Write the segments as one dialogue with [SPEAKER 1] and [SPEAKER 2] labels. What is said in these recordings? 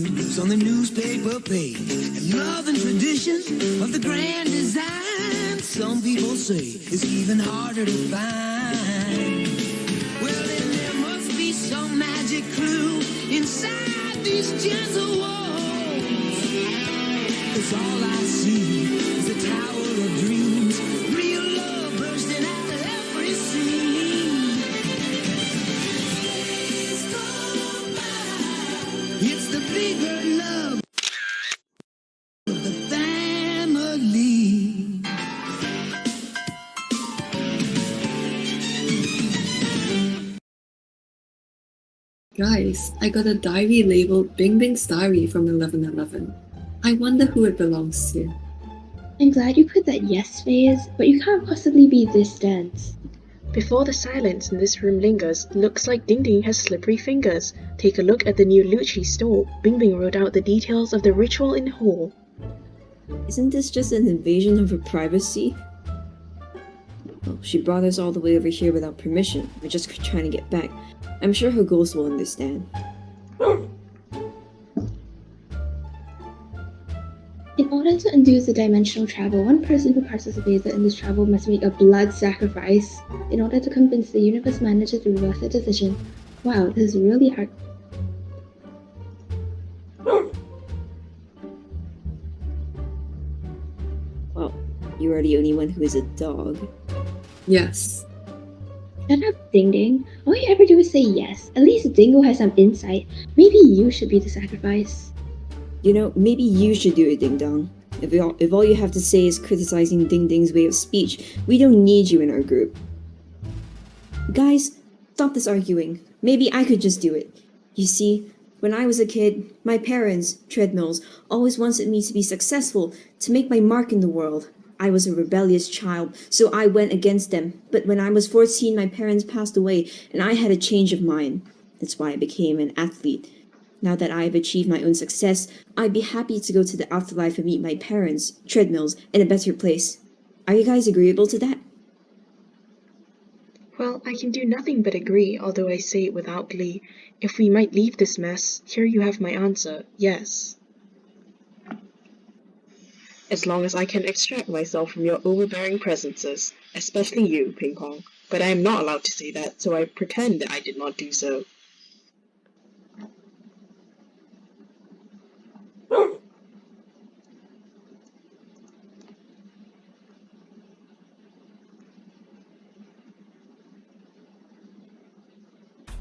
[SPEAKER 1] news on the newspaper page. And love and tradition of the grand design, some people say, is even harder to find. Well, then there must be some magic clue inside these gentle walls. 'Cause all I see is a tower of dreams, real love bursting out of every scene. Please come by. It's the bigger love of the family.
[SPEAKER 2] Guys, I got a diary labeled Dingding's Diary from 11/11. I wonder who it belongs to.
[SPEAKER 3] I'm glad you put that yes phase, but you can't possibly be this dense.
[SPEAKER 4] Before the silence in this room lingers, looks like Dingding has slippery fingers. Take a look at the new Lucci store. Bingbing wrote out the details of the ritual in whole.
[SPEAKER 5] Isn't this just an invasion of her privacy? Oh, she brought us all the way over here without permission. We're just trying to get back. I'm sure her ghost will understand.
[SPEAKER 3] In order to induce the dimensional travel, one person who participated in this travel must make a blood sacrifice in order to convince the universe manager to reverse their decision. Wow, this is really hard.
[SPEAKER 5] Well, you are the only one who is a dog.
[SPEAKER 2] Yes.
[SPEAKER 3] Shut up, Dingding. All you ever do is say yes. At least Dingo has some insight. Maybe you should be the sacrifice.
[SPEAKER 5] You know, maybe you should do it, Ding Dong. If all you have to say is criticizing Ding Ding's way of speech, we don't need you in our group. Guys, stop this arguing. Maybe I could just do it. You see, when I was a kid, my parents, treadmills, always wanted me to be successful, to make my mark in the world. I was a rebellious child, so I went against them. But when I was 14, my parents passed away, and I had a change of mind. That's why I became an athlete. Now that I have achieved my own success, I'd be happy to go to the afterlife and meet my parents, treadmills, in a better place. Are you guys agreeable to that?
[SPEAKER 4] Well, I can do nothing but agree, although I say it without glee. If we might leave this mess, here you have my answer, yes. As long as I can extract myself from your overbearing presences, especially you, Ping Pong. But I am not allowed to say that, so I pretend that I did not do so.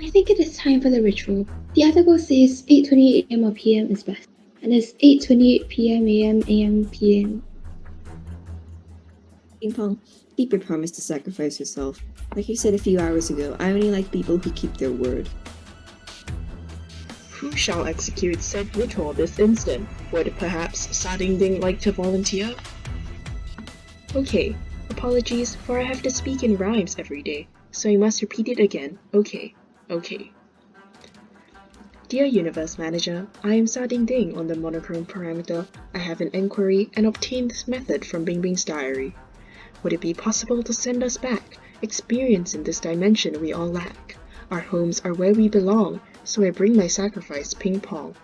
[SPEAKER 3] I think it is time for the ritual. The article says 8:28 AM or PM is best, and it's 8:28 PM AM PM.
[SPEAKER 5] Ping Pong, keep your promise to sacrifice yourself. Like you said a few hours ago, I only like people who keep their word.
[SPEAKER 4] Who shall execute said ritual this instant? Would perhaps Dingding like to volunteer? Okay, apologies, for I have to speak in rhymes every day, so I must repeat it again. Okay. Dear Universe Manager, I am Dingding on the monochrome parameter. I have an inquiry and obtained this method from Bingbing's diary. Would it be possible to send us back, experience in this dimension we all lack? Our homes are where we belong, so I bring my sacrifice, Ping Pong.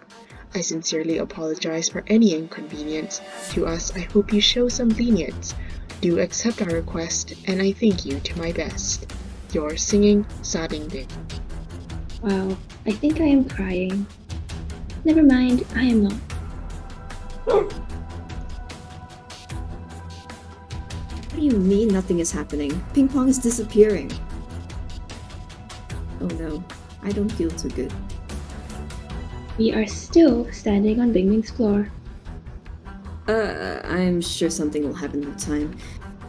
[SPEAKER 4] I sincerely apologize for any inconvenience. To us, I hope you show some lenience. Do accept our request, and I thank you to my best. Your singing, Dingding.
[SPEAKER 3] Wow, I think I am crying. Never mind, I am not.
[SPEAKER 5] What do you mean nothing is happening? Ping Pong is disappearing. Oh no, I don't feel too good.
[SPEAKER 3] We are still standing on Bingbing's floor.
[SPEAKER 5] I'm sure something will happen with time.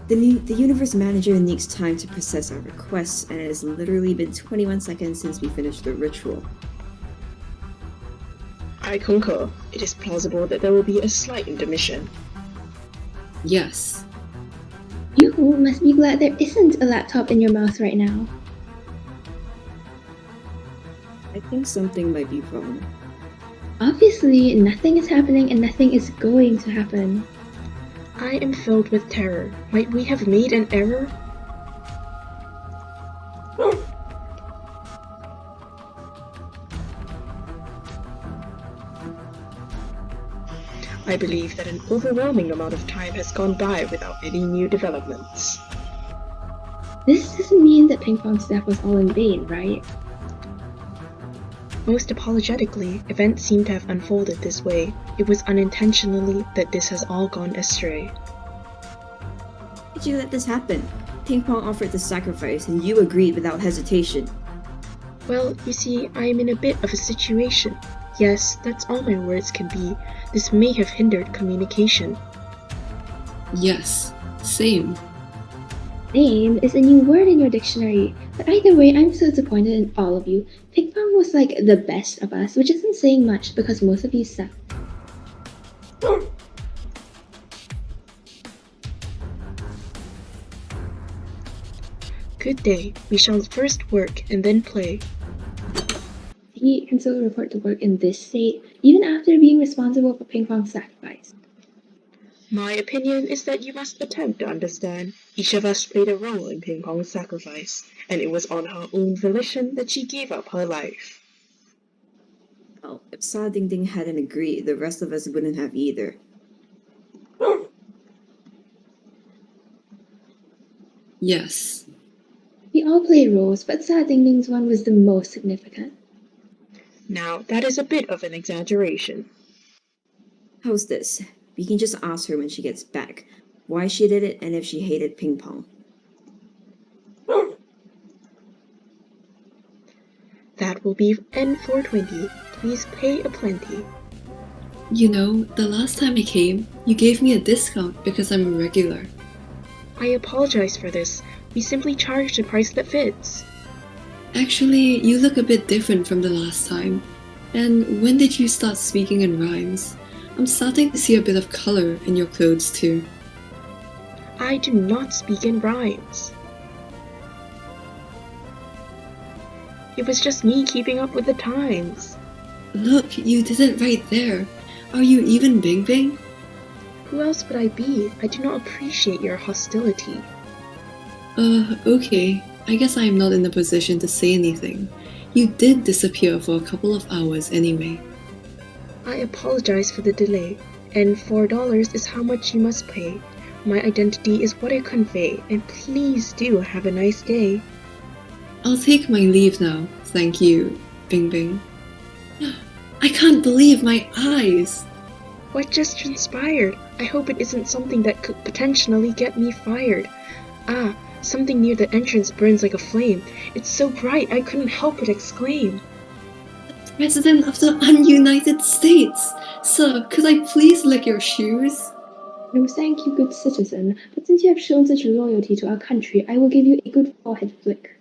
[SPEAKER 5] The universe manager needs time to process our requests, and it has literally been 21 seconds since we finished the ritual.
[SPEAKER 4] I concur. It is plausible that there will be a slight intermission.
[SPEAKER 2] Yes.
[SPEAKER 3] You must be glad there isn't a laptop in your mouth right now.
[SPEAKER 5] I think something might be wrong.
[SPEAKER 3] Obviously, nothing is happening and nothing is going to happen.
[SPEAKER 4] I am filled with terror. Might we have made an error? I believe that an overwhelming amount of time has gone by without any new developments.
[SPEAKER 3] This doesn't mean that Ping Pong's death was all in vain, right?
[SPEAKER 4] Most apologetically, events seem to have unfolded this way. It was unintentionally that this has all gone astray.
[SPEAKER 5] Why did you let this happen? Ping Pong offered the sacrifice and you agreed without hesitation.
[SPEAKER 4] Well, you see, I am in a bit of a situation. Yes, that's all my words can be. This may have hindered communication.
[SPEAKER 2] Yes, same.
[SPEAKER 3] Name is a new word in your dictionary, but either way, I'm so disappointed in all of you. Ping Pong was like the best of us, which isn't saying much because most of you suck.
[SPEAKER 4] Good day. We shall first work and then play.
[SPEAKER 3] He can still report to work in this state, even after being responsible for Ping Pong's sacrifice.
[SPEAKER 4] My opinion is that you must attempt to understand. Each of us played a role in Ping Pong's sacrifice, and it was on her own volition that she gave up her life.
[SPEAKER 5] Well, if Sa Dingding hadn't agreed, the rest of us wouldn't have either.
[SPEAKER 2] Yes.
[SPEAKER 3] We all played roles, but Sa Dingding's one was the most significant.
[SPEAKER 4] Now, that is a bit of an exaggeration.
[SPEAKER 5] How's this? We can just ask her when she gets back why she did it and if she hated Ping Pong.
[SPEAKER 4] That will be N420. Please pay a plenty.
[SPEAKER 2] You know, the last time I came, you gave me a discount because I'm a regular.
[SPEAKER 4] I apologize for this. We simply charge the price that fits.
[SPEAKER 2] Actually, you look a bit different from the last time. And when did you start speaking in rhymes? I'm starting to see a bit of color in your clothes too.
[SPEAKER 4] I do not speak in rhymes. It was just me keeping up with the times.
[SPEAKER 2] Look, you did it right there. Are you even Bing Bing?
[SPEAKER 4] Who else would I be? I do not appreciate your hostility.
[SPEAKER 2] Okay. I guess I am not in a position to say anything. You did disappear for a couple of hours anyway.
[SPEAKER 4] I apologize for the delay, and $4 is how much you must pay. My identity is what I convey, and please do have a nice day.
[SPEAKER 2] I'll take my leave now, thank you, Bing Bing. I can't believe my eyes!
[SPEAKER 4] What just transpired? I hope it isn't something that could potentially get me fired. Ah, something near the entrance burns like a flame. It's so bright I couldn't help but exclaim.
[SPEAKER 2] President of the Ununited States! Sir, could I please lick your shoes?
[SPEAKER 3] No, thank you, good citizen, but since you have shown such loyalty to our country, I will give you a good forehead flick.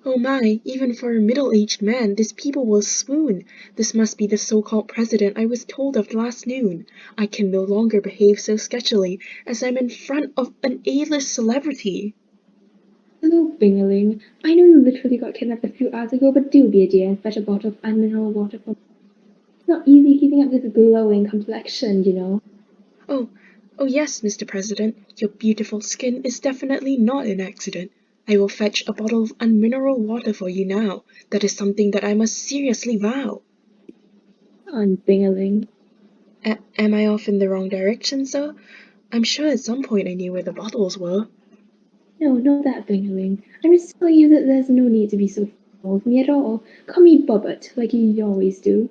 [SPEAKER 4] Oh my, even for a middle-aged man, this people will swoon. This must be the so-called president I was told of last noon. I can no longer behave so sketchily, as I'm in front of an A-list celebrity.
[SPEAKER 3] Hello, Bingerling. I know you literally got kidnapped a few hours ago, but do be a dear and fetch a bottle of unmineral water for me. It's not easy keeping up this glowing complexion, you know.
[SPEAKER 4] Oh yes, Mr. President, your beautiful skin is definitely not an accident. I will fetch a bottle of unmineral water for you now. That is something that I must seriously vow.
[SPEAKER 3] Come on, Bingerling.
[SPEAKER 4] Am I off in the wrong direction, sir? I'm sure at some point I knew where the bottles were.
[SPEAKER 3] No, not that, Bingerling. I'm just telling you that there's no need to be so formal with me at all. Call me Bobbert, like you always do.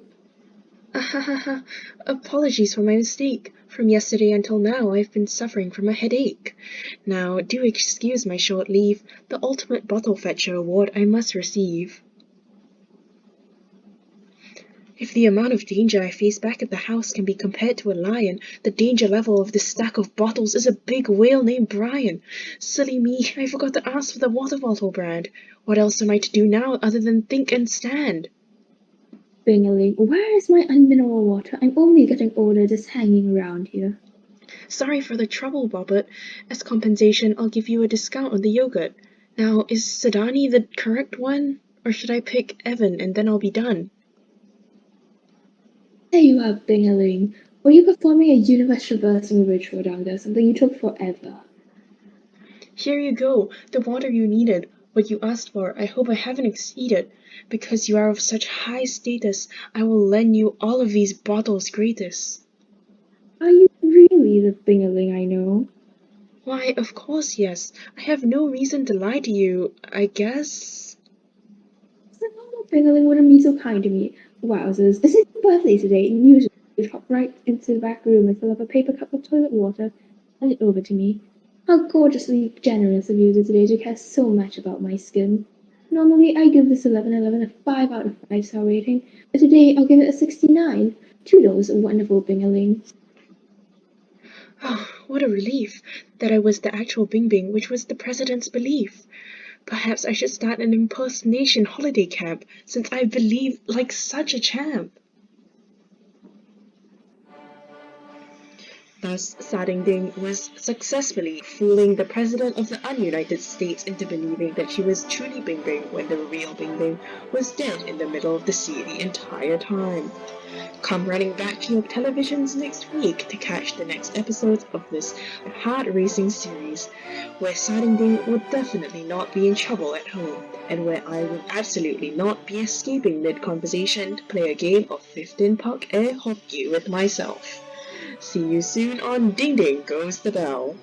[SPEAKER 4] Ahahaha, apologies for my mistake. From yesterday until now, I've been suffering from a headache. Now, do excuse my short leave. The ultimate bottle fetcher award I must receive. If the amount of danger I face back at the house can be compared to a lion, the danger level of this stack of bottles is a big whale named Brian. Silly me, I forgot to ask for the water bottle brand. What else am I to do now other than think and stand?
[SPEAKER 3] Bingerling, where is my unmineral water? I'm only getting older just hanging around here.
[SPEAKER 4] Sorry for the trouble, Bobbert. As compensation, I'll give you a discount on the yogurt. Now, is Sadani the correct one? Or should I pick Evan and then I'll be done?
[SPEAKER 3] There you are, Bingerling. Were you performing a universe traversing ritual down there? Something you took forever.
[SPEAKER 4] Here you go, the water you needed. What you asked for, I hope I haven't exceeded. Because you are of such high status, I will lend you all of these bottles gratis.
[SPEAKER 3] Are you really the Bingerling I know?
[SPEAKER 4] Why, of course, yes. I have no reason to lie to you, I guess.
[SPEAKER 3] A normal Bingerling wouldn't be so kind to me. Wowzers, this is your birthday today, and usually you'd hop right into the back room and fill up a paper cup of toilet water, hand it over to me. How gorgeously generous of you today to care so much about my skin. Normally, I give this 1111 a 5 out of 5 star rating, but today I'll give it a 69. Toodles, wonderful Bingerling.
[SPEAKER 4] Oh, what a relief that I was the actual Bing Bing, which was the president's belief. Perhaps I should start an impersonation holiday camp, since I believe like such a champ. Thus, Dingding was successfully fooling the President of the United States into believing that she was truly Bing Bing when the real Bing Bing was dead in the middle of the sea the entire time. Come running back to your televisions next week to catch the next episodes of this heart-racing series, where Ding will definitely not be in trouble at home, and where I will absolutely not be escaping mid-conversation to play a game of 15-puck air hockey with myself. See you soon on Ding Ding Goes the Bell.